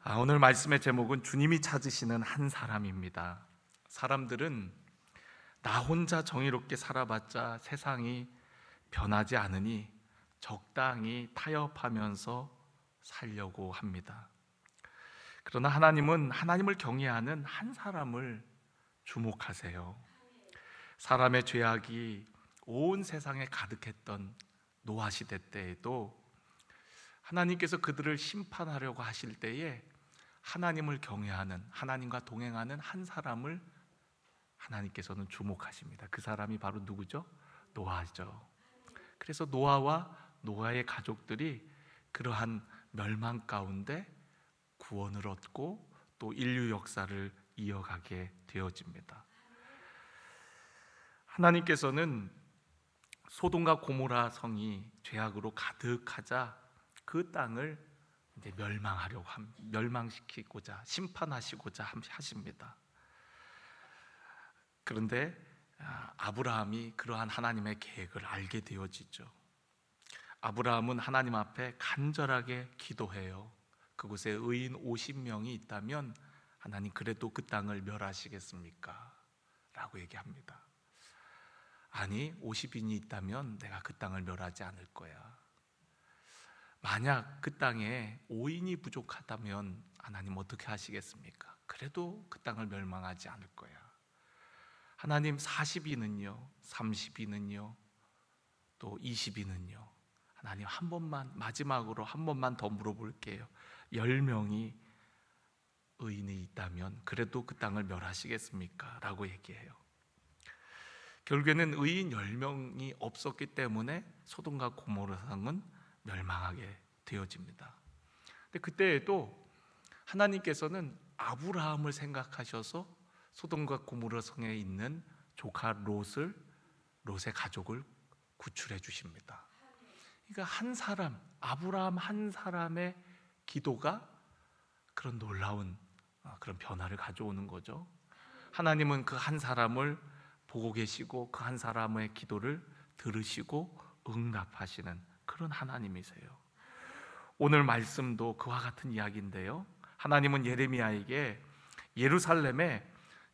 오늘 말씀의 제목은 주님이 찾으시는 한 사람입니다. 사람들은 나 혼자 정의롭게 살아봤자 세상이 변하지 않으니 적당히 타협하면서 살려고 합니다. 그러나 하나님은 하나님을 경외하는 한 사람을 주목하세요. 사람의 죄악이 온 세상에 가득했던 노아 시대 때에도 하나님께서 그들을 심판하려고 하실 때에 하나님을 경외하는, 하나님과 동행하는 한 사람을 하나님께서는 주목하십니다. 그 사람이 바로 누구죠? 노아죠. 그래서 노아와 노아의 가족들이 그러한 멸망 가운데 구원을 얻고 또 인류 역사를 이어가게 되어집니다. 하나님께서는 소돔과 고모라 성이 죄악으로 가득하자 그 땅을 이제 멸망시키고자 심판하시고자 하십니다. 그런데 아브라함이 그러한 하나님의 계획을 알게 되어지죠. 아브라함은 하나님 앞에 간절하게 기도해요. 그곳에 의인 50명이 있다면 하나님 그래도 그 땅을 멸하시겠습니까? 라고 얘기합니다. 아니 50인이 있다면 내가 그 땅을 멸하지 않을 거야. 만약 그 땅에 5인이 부족하다면 하나님 어떻게 하시겠습니까? 그래도 그 땅을 멸망하지 않을 거야. 하나님 40인은요, 30인은요, 또 20인은요. 하나님 한 번만, 마지막으로 한 번만 더 물어볼게요. 10명이 의인이 있다면 그래도 그 땅을 멸하시겠습니까? 라고 얘기해요. 결국에는 의인 10명이 없었기 때문에 소돔과 고모라 성은 멸망하게 되어집니다. 근데 그때에도 하나님께서는 아브라함을 생각하셔서 소돔과 고모라 성에 있는 조카 롯의 가족을 구출해 주십니다. 그러니까 한 사람, 아브라함 한 사람의 기도가 그런 놀라운 그런 변화를 가져오는 거죠. 하나님은 그 한 사람을 보고 계시고 그 한 사람의 기도를 들으시고 응답하시는 그런 하나님이세요. 오늘 말씀도 그와 같은 이야기인데요. 하나님은 예레미야에게 예루살렘에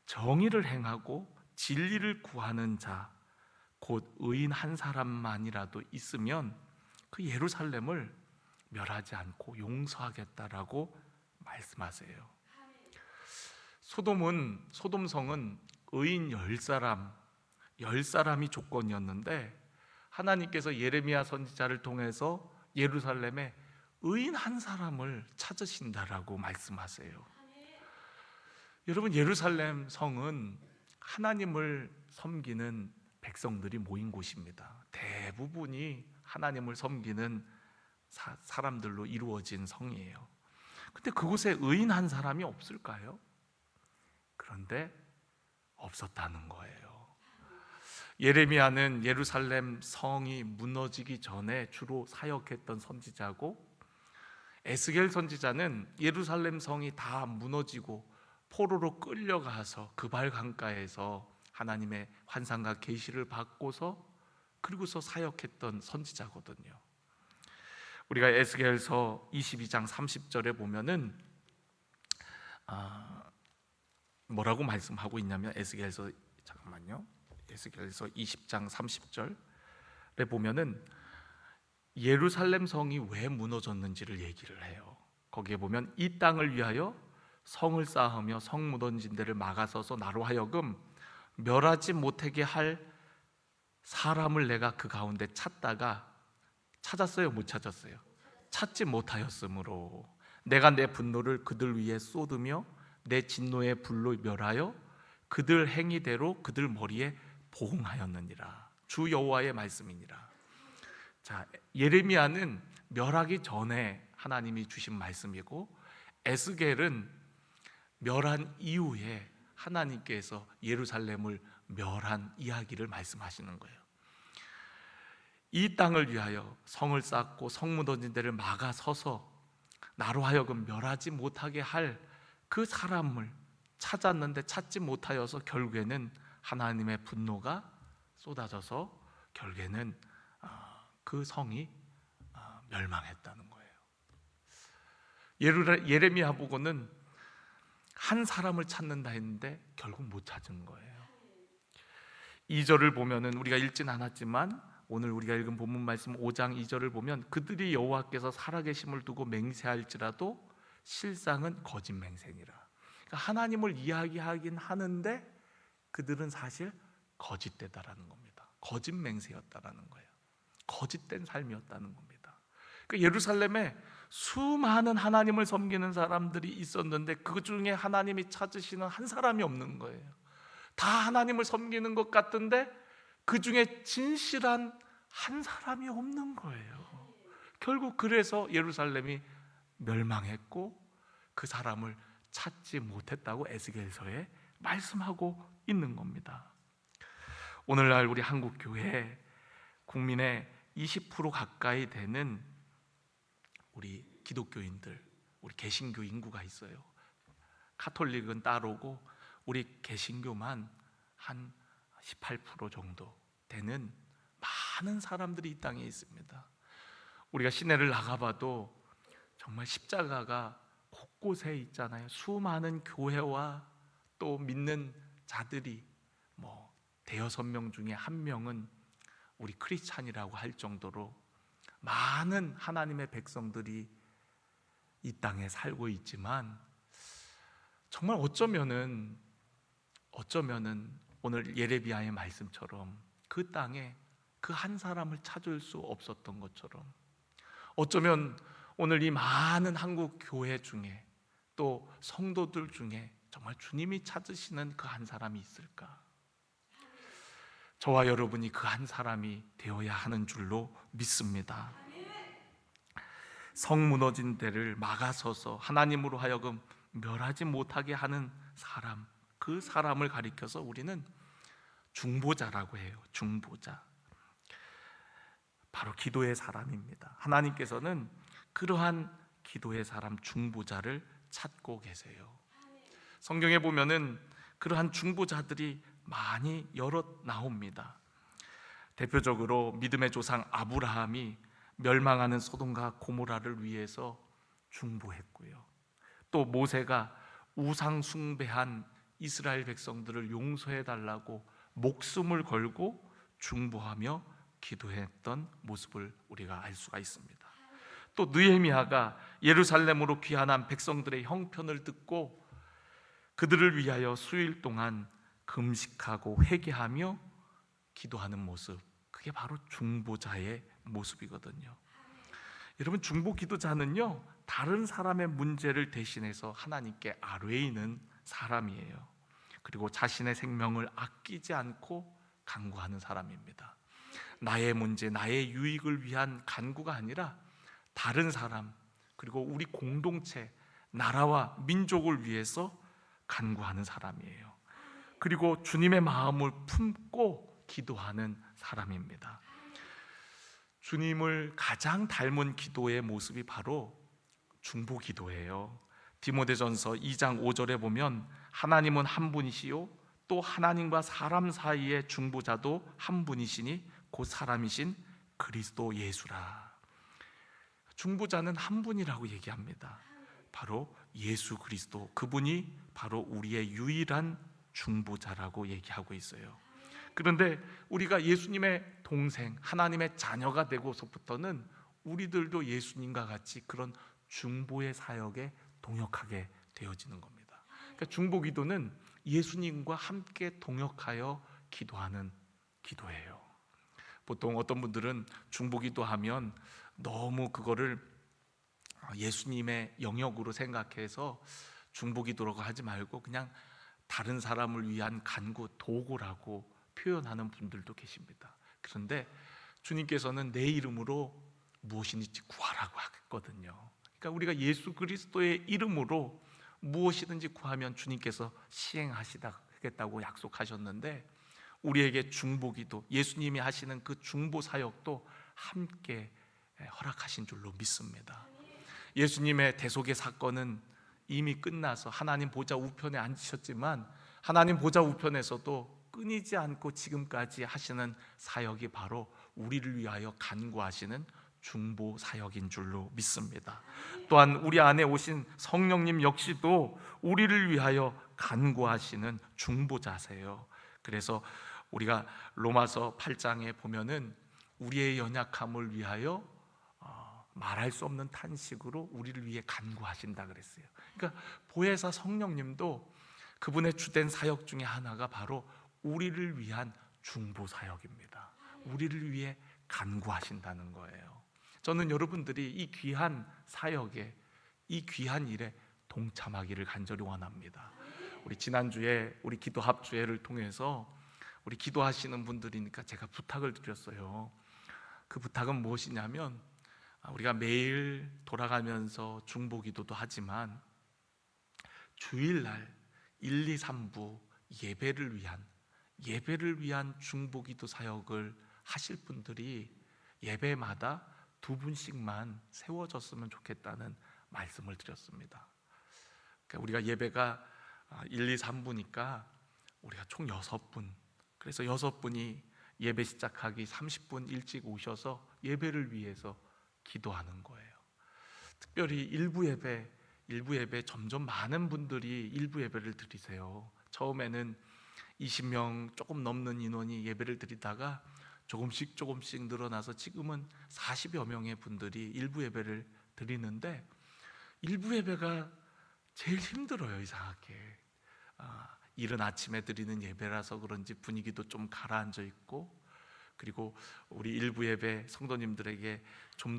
정의를 행하고 진리를 구하는 자, 곧 의인 한 사람만이라도 있으면 그 예루살렘을 멸하지 않고 용서하겠다라고 말씀하세요. 소돔성은 의인 10사람이 조건이었는데 하나님께서 예레미야 선지자를 통해서 예루살렘에 의인 한 사람을 찾으신다라고 말씀하세요. 여러분, 예루살렘 성은 하나님을 섬기는 백성들이 모인 곳입니다. 대부분이 하나님을 섬기는 사람들로 이루어진 성이에요. 근데 그곳에 의인 한 사람이 없을까요? 그런데 없었다는 거예요. 예레미야는 예루살렘 성이 무너지기 전에 주로 사역했던 선지자고, 에스겔 선지자는 예루살렘 성이 다 무너지고 포로로 끌려가서 그발 강가에서 하나님의 환상과 계시를 받고서 그리고서 사역했던 선지자거든요. 우리가 에스겔서 22장 30절에 보면은 뭐라고 말씀하고 있냐면 에스겔서 20장 30절에 보면은 예루살렘 성이 왜 무너졌는지를 얘기를 해요. 거기에 보면 이 땅을 위하여 성을 쌓으며 성 무너진 데를 막아서서 나로 하여금 멸하지 못하게 할 사람을 내가 그 가운데 찾았어요? 못 찾았어요? 찾지 못하였으므로 내가 내 분노를 그들 위에 쏟으며 내 진노의 불로 멸하여 그들 행위대로 그들 머리에 보응하였느니라. 주 여호와의 말씀이니라. 자, 예레미야는 멸하기 전에 하나님이 주신 말씀이고, 에스겔은 멸한 이후에 하나님께서 예루살렘을 멸한 이야기를 말씀하시는 거예요. 이 땅을 위하여 성을 쌓고 성 무너진 데를 막아서서 나로 하여금 멸하지 못하게 할 그 사람을 찾았는데 찾지 못하여서 결국에는 하나님의 분노가 쏟아져서 결국에는 그 성이 멸망했다는 거예요. 예레미야 보고는 한 사람을 찾는다 했는데 결국 못 찾은 거예요. 2절을 보면은 우리가 읽진 않았지만 오늘 우리가 읽은 본문 말씀 5장 2절을 보면 그들이 여호와께서 살아계심을 두고 맹세할지라도 실상은 거짓 맹세니라. 그러니까 하나님을 이야기하긴 하는데 그들은 사실 거짓되다라는 겁니다. 거짓 맹세였다라는 거예요. 거짓된 삶이었다는 겁니다. 그러니까 예루살렘에 수많은 하나님을 섬기는 사람들이 있었는데 그 중에 하나님이 찾으시는 한 사람이 없는 거예요. 다 하나님을 섬기는 것 같은데 그 중에 진실한 한 사람이 없는 거예요. 결국 그래서 예루살렘이 멸망했고 그 사람을 찾지 못했다고 에스겔서에 말씀하고 있는 겁니다. 오늘날 우리 한국 교회 국민의 20% 가까이 되는 우리 기독교인들, 우리 개신교 인구가 있어요. 카톨릭은 따로고 우리 개신교만 한 18% 정도 되는 많은 사람들이 이 땅에 있습니다. 우리가 시내를 나가봐도 정말 십자가가 곳곳에 있잖아요. 수많은 교회와 또 믿는 자들이 대여섯 명 중에 한 명은 우리 크리스찬이라고 할 정도로 많은 하나님의 백성들이 이 땅에 살고 있지만 정말 어쩌면은 오늘 예레미야의 말씀처럼 그 땅에 그 한 사람을 찾을 수 없었던 것처럼 어쩌면 오늘 이 많은 한국 교회 중에 또 성도들 중에 정말 주님이 찾으시는 그 한 사람이 있을까? 저와 여러분이 그 한 사람이 되어야 하는 줄로 믿습니다. 성 무너진 데를 막아서서 하나님으로 하여금 멸하지 못하게 하는 사람, 그 사람을 가리켜서 우리는 중보자라고 해요. 중보자. 바로 기도의 사람입니다. 하나님께서는 그러한 기도의 사람 중보자를 찾고 계세요. 성경에 보면은 그러한 중보자들이 많이 여럿 나옵니다. 대표적으로 믿음의 조상 아브라함이 멸망하는 소돔과 고모라를 위해서 중보했고요. 또 모세가 우상 숭배한 이스라엘 백성들을 용서해 달라고 목숨을 걸고 중보하며 기도했던 모습을 우리가 알 수가 있습니다. 또 느헤미야가 예루살렘으로 귀환한 백성들의 형편을 듣고 그들을 위하여 수일 동안 금식하고 회개하며 기도하는 모습, 그게 바로 중보자의 모습이거든요. 여러분, 중보 기도자는요 다른 사람의 문제를 대신해서 하나님께 아뢰이는 사람이에요. 그리고 자신의 생명을 아끼지 않고 간구하는 사람입니다. 나의 문제, 나의 유익을 위한 간구가 아니라 다른 사람, 그리고 우리 공동체, 나라와 민족을 위해서 간구하는 사람이에요. 그리고 주님의 마음을 품고 기도하는 사람입니다. 주님을 가장 닮은 기도의 모습이 바로 중보 기도예요. 디모데전서 2장 5절에 보면 하나님은 한 분이시요 또 하나님과 사람 사이의 중보자도 한 분이시니 곧 사람이신 그리스도 예수라. 중보자는 한 분이라고 얘기합니다. 바로 예수 그리스도, 그분이 바로 우리의 유일한 중보자라고 얘기하고 있어요. 그런데 우리가 예수님의 동생, 하나님의 자녀가 되고서부터는 우리들도 예수님과 같이 그런 중보의 사역에 동역하게 되어지는 겁니다. 그러니까 중보 기도는 예수님과 함께 동역하여 기도하는 기도예요. 보통 어떤 분들은 중보 기도하면 너무 그거를 예수님의 영역으로 생각해서 중보 기도라고 하지 말고 그냥 다른 사람을 위한 간구, 도구라고 표현하는 분들도 계십니다. 그런데 주님께서는 내 이름으로 무엇이든지 구하라고 하거든요. 그러니까 우리가 예수 그리스도의 이름으로 무엇이든지 구하면 주님께서 시행하시겠다고 약속하셨는데 우리에게 중보기도, 예수님이 하시는 그 중보 사역도 함께 허락하신 줄로 믿습니다. 예수님의 대속의 사건은 이미 끝나서 하나님 보좌 우편에 앉으셨지만 하나님 보좌 우편에서도 끊이지 않고 지금까지 하시는 사역이 바로 우리를 위하여 간구하시는 중보 사역인 줄로 믿습니다. 또한 우리 안에 오신 성령님 역시도 우리를 위하여 간구하시는 중보자세요. 그래서 우리가 로마서 8장에 보면은 우리의 연약함을 위하여 말할 수 없는 탄식으로 우리를 위해 간구하신다 그랬어요. 그러니까 보혜사 성령님도 그분의 주된 사역 중에 하나가 바로 우리를 위한 중보 사역입니다. 우리를 위해 간구하신다는 거예요. 저는 여러분들이 이 귀한 사역에, 이 귀한 일에 동참하기를 간절히 원합니다. 우리 지난주에 우리 기도 합주회를 통해서 우리 기도하시는 분들이니까 제가 부탁을 드렸어요. 그 부탁은 무엇이냐면, 우리가 매일 돌아가면서 중보기도도 하지만 주일날 1, 2, 3부 예배를 위한 중보기도 사역을 하실 분들이 예배마다 2분씩만 세워졌으면 좋겠다는 말씀을 드렸습니다. 그러니까 우리가 예배가 1, 2, 3부니까 우리가 총 6분, 그래서 6분이 예배 시작하기 30분 일찍 오셔서 예배를 위해서 기도하는 거예요. 특별히 일부 예배 점점 많은 분들이 일부 예배를 드리세요. 처음에는 20명 조금 넘는 인원이 예배를 드리다가 조금씩 늘어나서 지금은 40여 명의 분들이 일부 예배를 드리는데, 일부 예배가 제일 힘들어요. 이상하게 이른 아침에 드리는 예배라서 그런지 분위기도 좀 가라앉아 있고, 그리고 우리 일부 예배 성도님들에게 좀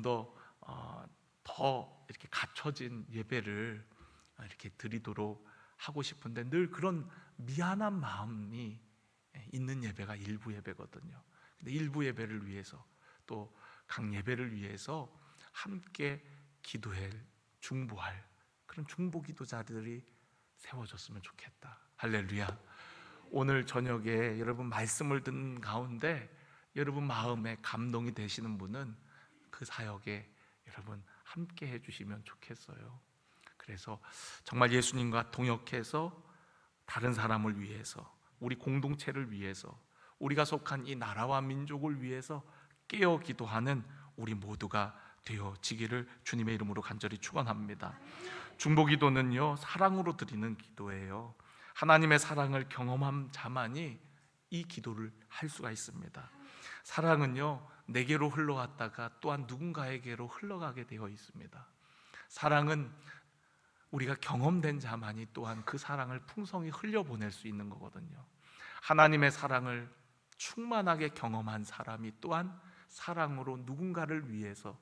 더 이렇게 갖춰진 예배를 이렇게 드리도록 하고 싶은데 늘 그런 미안한 마음이 있는 예배가 일부 예배거든요. 근데 일부 예배를 위해서, 또 각 예배를 위해서 함께 기도할, 중보할 그런 중보 기도자들이 세워졌으면 좋겠다. 할렐루야. 오늘 저녁에 여러분 말씀을 듣는 가운데 여러분 마음에 감동이 되시는 분은 그 사역에 여러분 함께 해주시면 좋겠어요. 그래서 정말 예수님과 동역해서 다른 사람을 위해서, 우리 공동체를 위해서, 우리가 속한 이 나라와 민족을 위해서 깨어 기도하는 우리 모두가 되어지기를 주님의 이름으로 간절히 축원합니다. 중보기도는요, 사랑으로 드리는 기도예요. 하나님의 사랑을 경험한 자만이 이 기도를 할 수가 있습니다. 사랑은요, 내게로 흘러갔다가 또한 누군가에게로 흘러가게 되어 있습니다. 사랑은 우리가 경험된 자만이 또한 그 사랑을 풍성히 흘려보낼 수 있는 거거든요. 하나님의 사랑을 충만하게 경험한 사람이 또한 사랑으로 누군가를 위해서,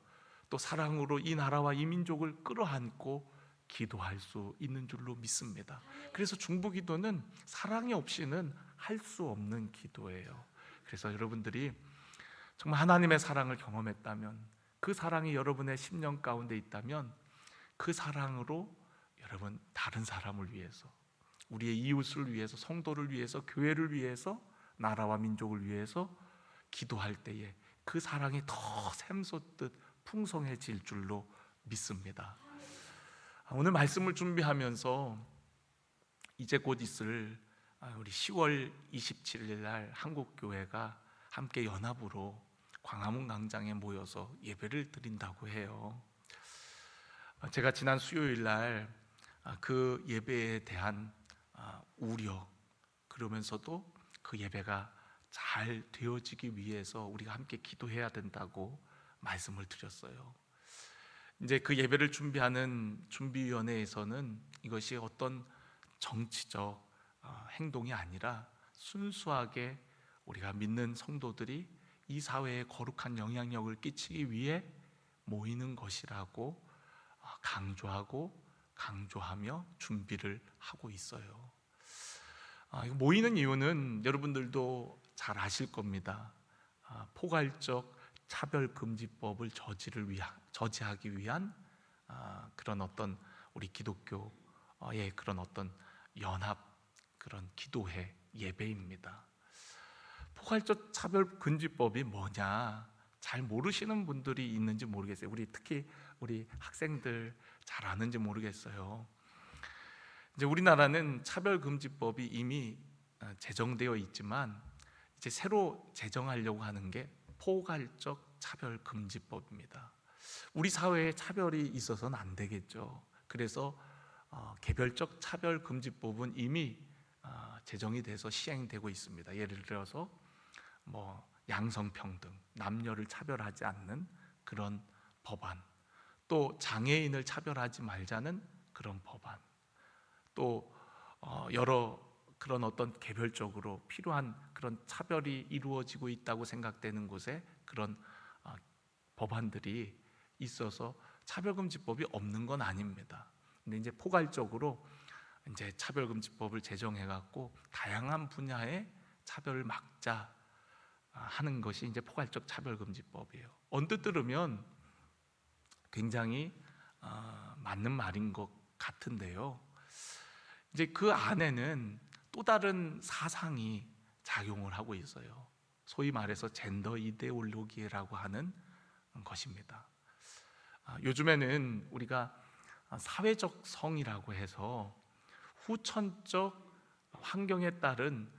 또 사랑으로 이 나라와 이 민족을 끌어안고 기도할 수 있는 줄로 믿습니다. 그래서 중보기도는 사랑이 없이는 할 수 없는 기도예요. 그래서 여러분들이 정말 하나님의 사랑을 경험했다면, 그 사랑이 여러분의 심령 가운데 있다면 그 사랑으로 여러분 다른 사람을 위해서, 우리의 이웃을 위해서, 성도를 위해서, 교회를 위해서, 나라와 민족을 위해서 기도할 때에 그 사랑이 더 샘솟듯 풍성해질 줄로 믿습니다. 오늘 말씀을 준비하면서 이제 곧 있을 우리 10월 27일 날 한국교회가 함께 연합으로 광화문 광장에 모여서 예배를 드린다고 해요. 제가 지난 수요일 날 그 예배에 대한 우려, 그러면서도 그 예배가 잘 되어지기 위해서 우리가 함께 기도해야 된다고 말씀을 드렸어요. 이제 그 예배를 준비하는 준비위원회에서는 이것이 어떤 정치적 행동이 아니라 순수하게 우리가 믿는 성도들이 이 사회에 거룩한 영향력을 끼치기 위해 모이는 것이라고 강조하며 준비를 하고 있어요. 모이는 이유는 여러분들도 잘 아실 겁니다. 포괄적 차별금지법을 저지하기 위한 그런 어떤 우리 기독교의 그런 어떤 연합, 그런 기도회 예배입니다. 포괄적 차별금지법이 뭐냐 잘 모르시는 분들이 있는지 모르겠어요. 특히 우리 학생들 잘 아는지 모르겠어요. 이제 우리나라는 차별금지법이 이미 제정되어 있지만 이제 새로 제정하려고 하는 게 포괄적 차별금지법입니다. 우리 사회에 차별이 있어서는 안 되겠죠. 그래서 개별적 차별금지법은 이미 제정이 돼서 시행되고 있습니다. 예를 들어서 양성평등, 남녀를 차별하지 않는 그런 법안, 또 장애인을 차별하지 말자는 그런 법안, 또 여러 그런 어떤 개별적으로 필요한 그런 차별이 이루어지고 있다고 생각되는 곳에 그런 법안들이 있어서 차별금지법이 없는 건 아닙니다. 근데 이제 포괄적으로 이제 차별금지법을 제정해 갖고 다양한 분야의 차별을 막자 하는 것이 이제 포괄적 차별금지법이에요. 언뜻 들으면 굉장히 맞는 말인 것 같은데요. 이제 그 안에는 또 다른 사상이 작용을 하고 있어요. 소위 말해서 젠더 이데올로기라고 하는 것입니다. 요즘에는 우리가 사회적 성이라고 해서 후천적 환경에 따른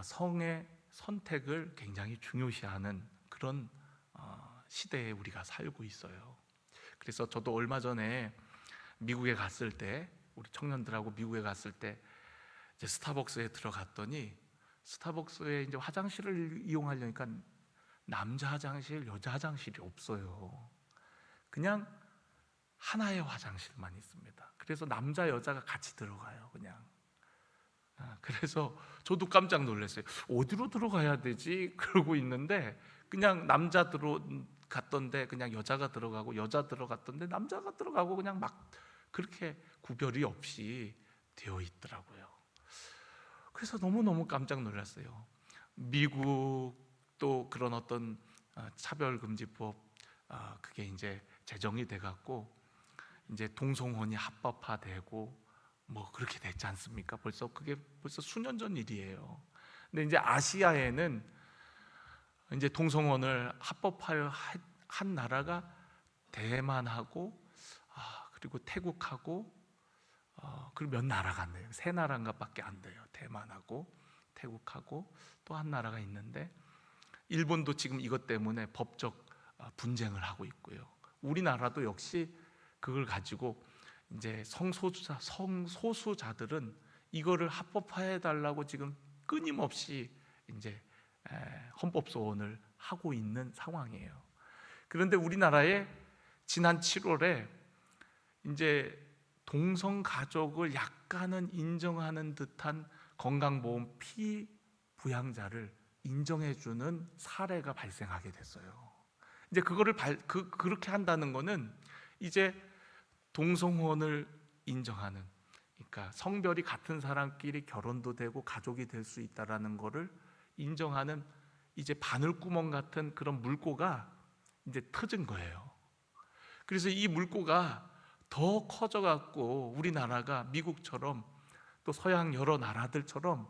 성의 선택을 굉장히 중요시하는 그런 시대에 우리가 살고 있어요. 그래서 저도 얼마 전에 미국에 갔을 때, 우리 청년들하고 미국에 갔을 때 이제 스타벅스에 들어갔더니 스타벅스에 이제 화장실을 이용하려니까 남자 화장실, 여자 화장실이 없어요. 그냥 하나의 화장실만 있습니다. 그래서 남자 여자가 같이 들어가요. 그냥. 그래서 저도 깜짝 놀랐어요. 어디로 들어가야 되지? 그러고 있는데 그냥 남자 들어갔던데 그냥 여자가 들어가고, 여자 들어갔던데 남자가 들어가고, 그냥 막 그렇게 구별이 없이 되어 있더라고요. 그래서 너무너무 깜짝 놀랐어요. 미국 또 그런 어떤 차별금지법 그게 이제 제정이 돼 갖고 이제 동성혼이 합법화되고 그렇게 됐지 않습니까? 그게 벌써 수년 전 일이에요. 근데 이제 아시아에는 이제 동성혼을 합법화한 나라가 대만하고 그리고 태국하고 그리고 몇 나라가 안 돼요. 세 나라인가밖에 안 돼요. 대만하고 태국하고 또 한 나라가 있는데 일본도 지금 이것 때문에 법적 분쟁을 하고 있고요. 우리나라도 역시 그걸 가지고 이제 성소수자들은 이거를 합법화해 달라고 지금 끊임없이 이제 헌법소원을 하고 있는 상황이에요. 그런데 우리나라에 지난 7월에 이제 동성 가족을 약간은 인정하는 듯한 건강보험 피부양자를 인정해주는 사례가 발생하게 됐어요. 이제 그거를 그렇게 한다는 거는 이제 동성혼을 인정하는, 그러니까 성별이 같은 사람끼리 결혼도 되고 가족이 될 수 있다라는 거를 인정하는 이제 바늘구멍 같은 그런 물꼬가 이제 터진 거예요. 그래서 이 물꼬가 더 커져 갖고 우리나라가 미국처럼 또 서양 여러 나라들처럼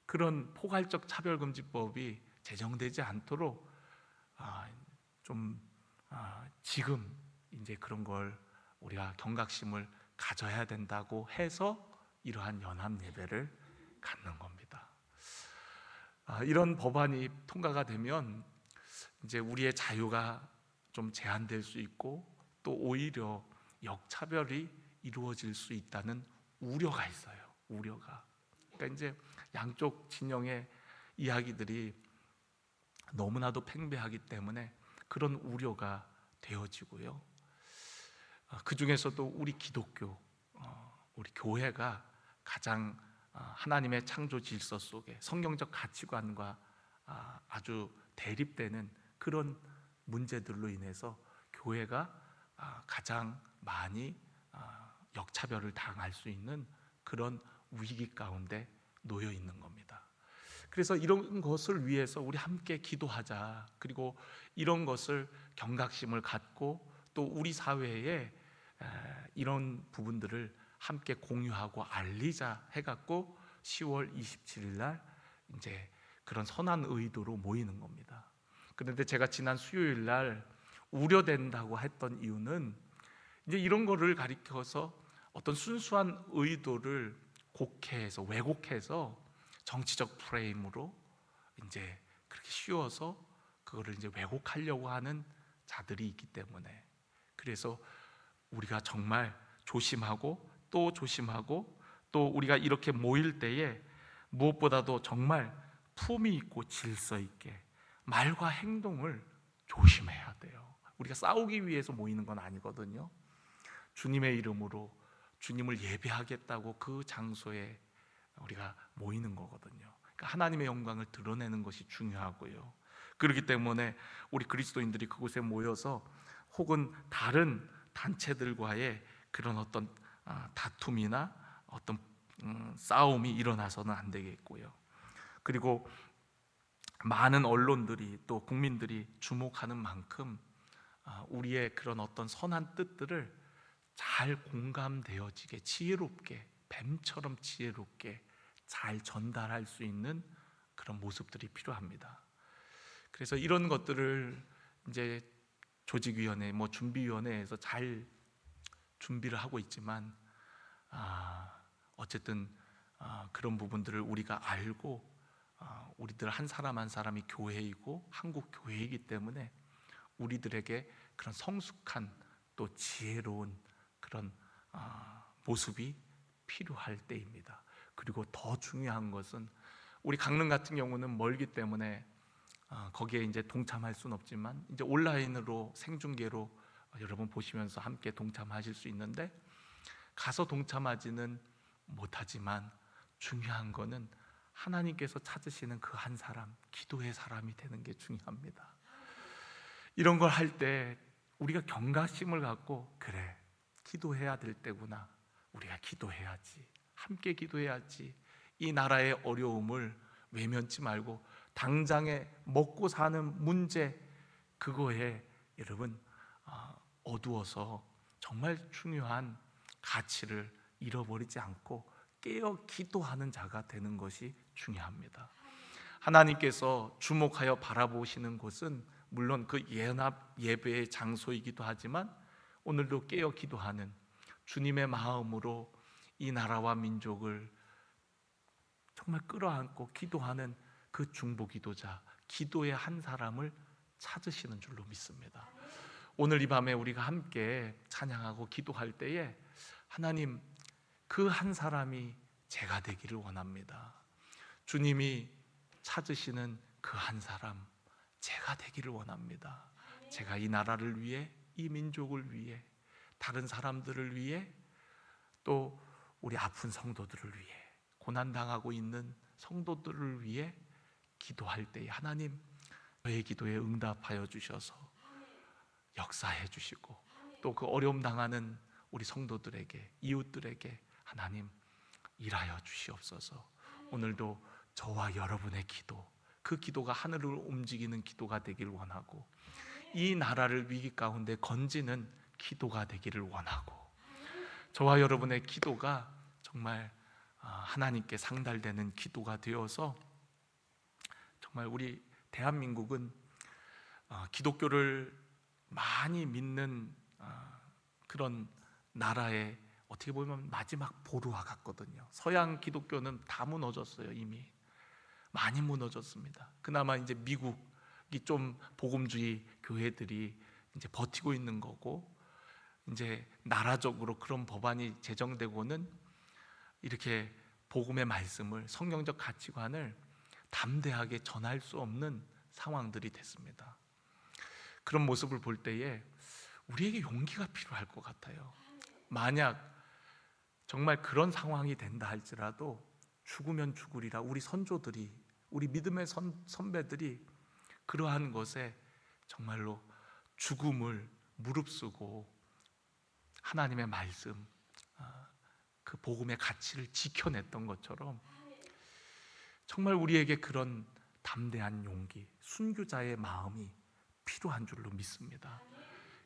그런 포괄적 차별금지법이 제정되지 않도록 지금 이제 그런 걸 우리가 경각심을 가져야 된다고 해서 이러한 연합 예배를 갖는 겁니다. 이런 법안이 통과가 되면 이제 우리의 자유가 좀 제한될 수 있고 또 오히려 역차별이 이루어질 수 있다는 우려가 있어요. 우려가. 그러니까 이제 양쪽 진영의 이야기들이 너무나도 팽배하기 때문에 그런 우려가 되어지고요. 그 중에서도 우리 기독교, 우리 교회가 가장 하나님의 창조 질서 속에 성경적 가치관과 아주 대립되는 그런 문제들로 인해서 교회가 가장 많이 역차별을 당할 수 있는 그런 위기 가운데 놓여 있는 겁니다. 그래서 이런 것을 위해서 우리 함께 기도하자. 그리고 이런 것을 경각심을 갖고 또 우리 사회에 이런 부분들을 함께 공유하고 알리자 해갖고 10월 27일 날 이제 그런 선한 의도로 모이는 겁니다. 그런데 제가 지난 수요일 날 우려된다고 했던 이유는 이제 이런 거를 가리켜서 어떤 순수한 의도를 곡해해서 왜곡해서 정치적 프레임으로 이제 그렇게 씌워서 그거를 이제 왜곡하려고 하는 자들이 있기 때문에, 그래서 우리가 정말 조심하고 또 조심하고, 또 우리가 이렇게 모일 때에 무엇보다도 정말 품위 있고 질서 있게 말과 행동을 조심해야 돼요. 우리가 싸우기 위해서 모이는 건 아니거든요. 주님의 이름으로 주님을 예배하겠다고 그 장소에 우리가 모이는 거거든요. 그러니까 하나님의 영광을 드러내는 것이 중요하고요. 그렇기 때문에 우리 그리스도인들이 그곳에 모여서 혹은 다른 단체들과의 그런 어떤 다툼이나 어떤 싸움이 일어나서는 안 되겠고요. 그리고 많은 언론들이 또 국민들이 주목하는 만큼 우리의 그런 어떤 선한 뜻들을 잘 공감되어지게 지혜롭게, 뱀처럼 지혜롭게 잘 전달할 수 있는 그런 모습들이 필요합니다. 그래서 이런 것들을 이제 조직위원회, 준비위원회에서 잘 준비를 하고 있지만 어쨌든 그런 부분들을 우리가 알고 우리들 한 사람 한 사람이 교회이고 한국 교회이기 때문에 우리들에게 그런 성숙한 또 지혜로운 그런 모습이 필요할 때입니다. 그리고 더 중요한 것은 우리 강릉 같은 경우는 멀기 때문에 거기에 이제 동참할 수는 없지만 이제 온라인으로 생중계로 여러분 보시면서 함께 동참하실 수 있는데, 가서 동참하지는 못하지만 중요한 거는 하나님께서 찾으시는 그 한 사람, 기도의 사람이 되는 게 중요합니다. 이런 걸 할 때 우리가 경각심을 갖고, 그래, 기도해야 될 때구나, 우리가 기도해야지, 함께 기도해야지, 이 나라의 어려움을 외면치 말고 당장에 먹고 사는 문제, 그거에 여러분 어두워서 정말 중요한 가치를 잃어버리지 않고 깨어 기도하는 자가 되는 것이 중요합니다. 하나님께서 주목하여 바라보시는 곳은 물론 그 연합 예배의 장소이기도 하지만 오늘도 깨어 기도하는, 주님의 마음으로 이 나라와 민족을 정말 끌어안고 기도하는 그 중보기도자, 기도의 한 사람을 찾으시는 줄로 믿습니다. 오늘 이 밤에 우리가 함께 찬양하고 기도할 때에 하나님, 그 한 사람이 제가 되기를 원합니다. 주님이 찾으시는 그 한 사람, 제가 되기를 원합니다. 제가 이 나라를 위해, 이 민족을 위해, 다른 사람들을 위해, 또 우리 아픈 성도들을 위해, 고난당하고 있는 성도들을 위해 기도할 때에 하나님, 저의 기도에 응답하여 주셔서 역사해 주시고, 또 그 어려움 당하는 우리 성도들에게, 이웃들에게 하나님 일하여 주시옵소서. 오늘도 저와 여러분의 기도, 그 기도가 하늘을 움직이는 기도가 되기를 원하고, 이 나라를 위기 가운데 건지는 기도가 되기를 원하고, 저와 여러분의 기도가 정말 하나님께 상달되는 기도가 되어서 정말 우리 대한민국은 기독교를 많이 믿는 그런 나라의 어떻게 보면 마지막 보루와 같거든요. 서양 기독교는 다 무너졌어요. 이미 많이 무너졌습니다. 그나마 이제 미국이 좀 복음주의 교회들이 이제 버티고 있는 거고, 이제 나라적으로 그런 법안이 제정되고는 이렇게 복음의 말씀을, 성경적 가치관을 담대하게 전할 수 없는 상황들이 됐습니다. 그런 모습을 볼 때에 우리에게 용기가 필요할 것 같아요. 만약 정말 그런 상황이 된다 할지라도 죽으면 죽으리라, 우리 선조들이, 우리 믿음의 선배들이 그러한 것에 정말로 죽음을 무릅쓰고 하나님의 말씀, 그 복음의 가치를 지켜냈던 것처럼 정말 우리에게 그런 담대한 용기, 순교자의 마음이 필요한 줄로 믿습니다.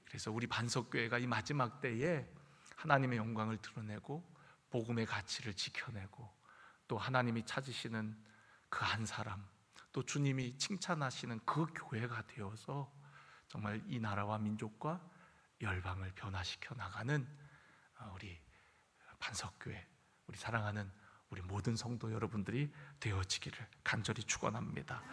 그래서 우리 반석교회가 이 마지막 때에 하나님의 영광을 드러내고 복음의 가치를 지켜내고, 또 하나님이 찾으시는 그 한 사람, 또 주님이 칭찬하시는 그 교회가 되어서 정말 이 나라와 민족과 열방을 변화시켜 나가는 우리 반석교회, 우리 사랑하는 우리 모든 성도 여러분들이 되어지기를 간절히 축원합니다.